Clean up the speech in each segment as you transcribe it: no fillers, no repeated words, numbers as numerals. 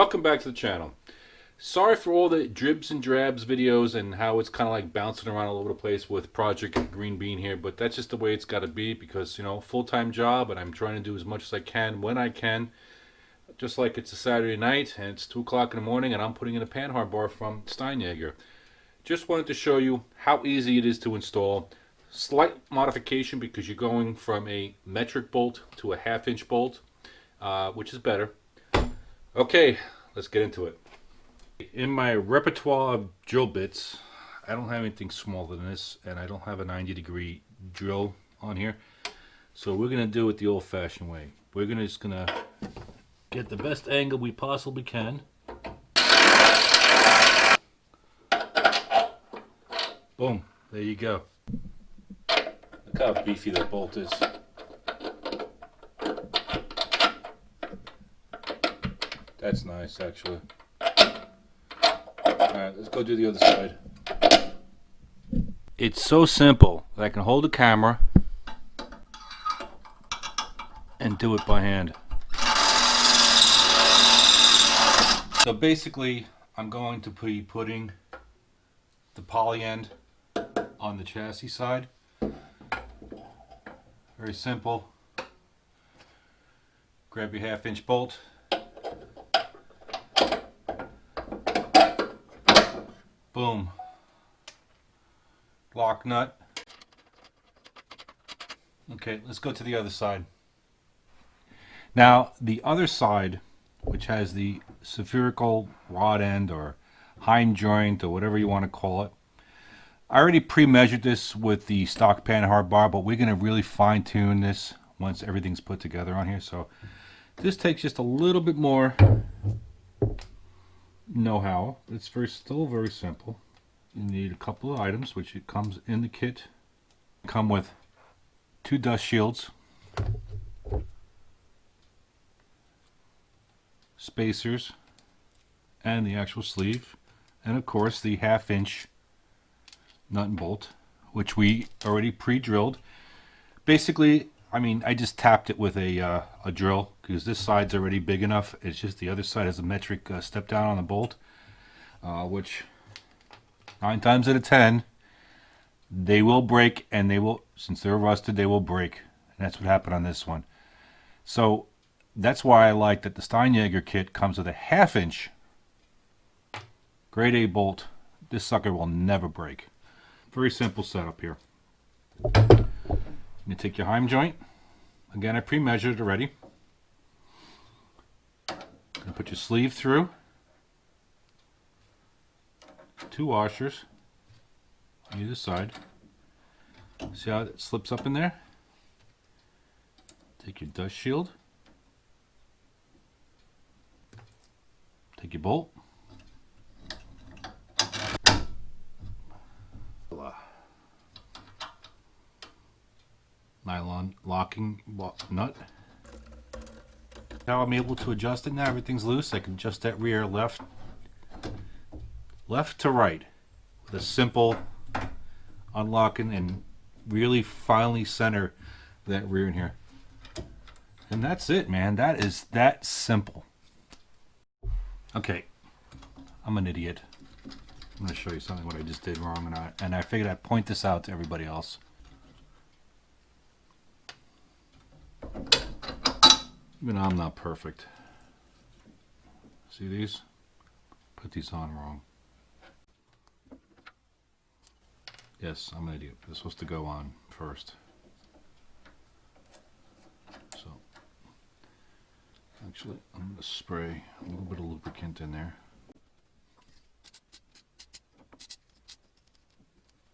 Welcome back to the channel. Sorry for all the dribs and drabs videos and how it's kind of like bouncing around all over the place with Project Green Bean here, but that's just the way it's got to be because, you know, full-time job and I'm trying to do as much as I can when I can. Just like it's a Saturday night and it's 2 o'clock in the morning and I'm putting in a Panhard bar from Steinjager. Just wanted to show you how easy it is to install. Slight modification because you're going from a metric bolt to a 1/2 inch bolt, which is better. Okay, let's get into it. In my repertoire of drill bits, I don't have anything smaller than this, and I don't have a 90-degree drill on here. So we're going to do it the old-fashioned way. We're just going to get the best angle we possibly can. Boom, there you go. Look how beefy that bolt is. That's nice, actually. Alright, let's go do the other side. It's so simple that I can hold the camera and do it by hand. So basically, I'm going to be putting the poly end on the chassis side. Very simple. Grab your 1/2 inch bolt. Boom. Lock nut. Okay, let's go to the other side. Now, the other side, which has the Sphcl rod end or hind joint or whatever you want to call it, I already pre-measured this with the stock Panhard bar, but we're going to really fine-tune this once everything's put together on here. So this takes just a little bit more know-how. It's still very simple. You need a couple of items, which it comes in the kit. Come with 2 dust shields, spacers, and the actual sleeve, and of course the 1/2 inch nut and bolt, which we already pre-drilled. Basically, I mean, I just tapped it with a drill because this side's already big enough. It's just the other side has a metric step down on the bolt, which 9 times out of 10 they will break, and they will, since they're rusted, they will break, and that's what happened on this one. So that's why I like that the Steinjager kit comes with a 1/2 inch grade A bolt. This sucker will never break. Very simple setup here. You take your heim joint. Again, I pre-measured it already. You put your sleeve through. 2 washers on either side. See how it slips up in there? Take your dust shield. Take your bolt. Nylon locking nut. Now I'm able to adjust it. Now everything's loose. I can adjust that rear left to right with a simple unlocking and really finely center that rear in here. And that's it, man. That is that simple. Okay, I'm an idiot. I'm going to show you something what I just did wrong, and I figured I'd point this out to everybody else. Even I'm not perfect. See these? Put these on wrong. Yes, I'm an idiot. They're supposed to go on first. So, actually, I'm going to spray a little bit of lubricant in there.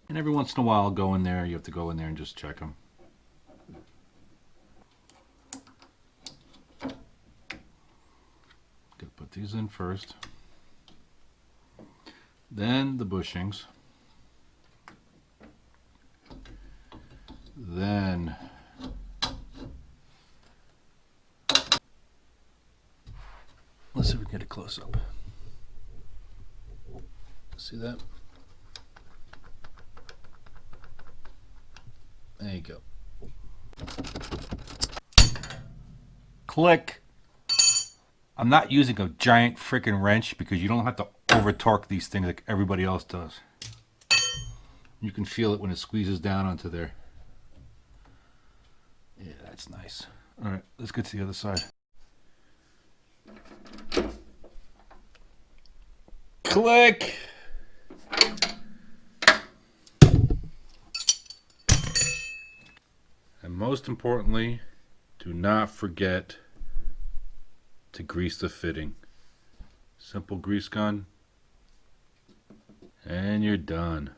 And every once in a while, I'll go in there. You have to go in there and just check them. Gotta put these in first. Then the bushings. Then let's see if we can get a close up. See that? There you go. Click. I'm not using a giant freaking wrench because you don't have to over torque these things like everybody else does. You can feel it when it squeezes down onto there. Yeah, that's nice. All right, let's get to the other side. Click! And most importantly, do not forget to grease the fitting. Simple grease gun, and you're done.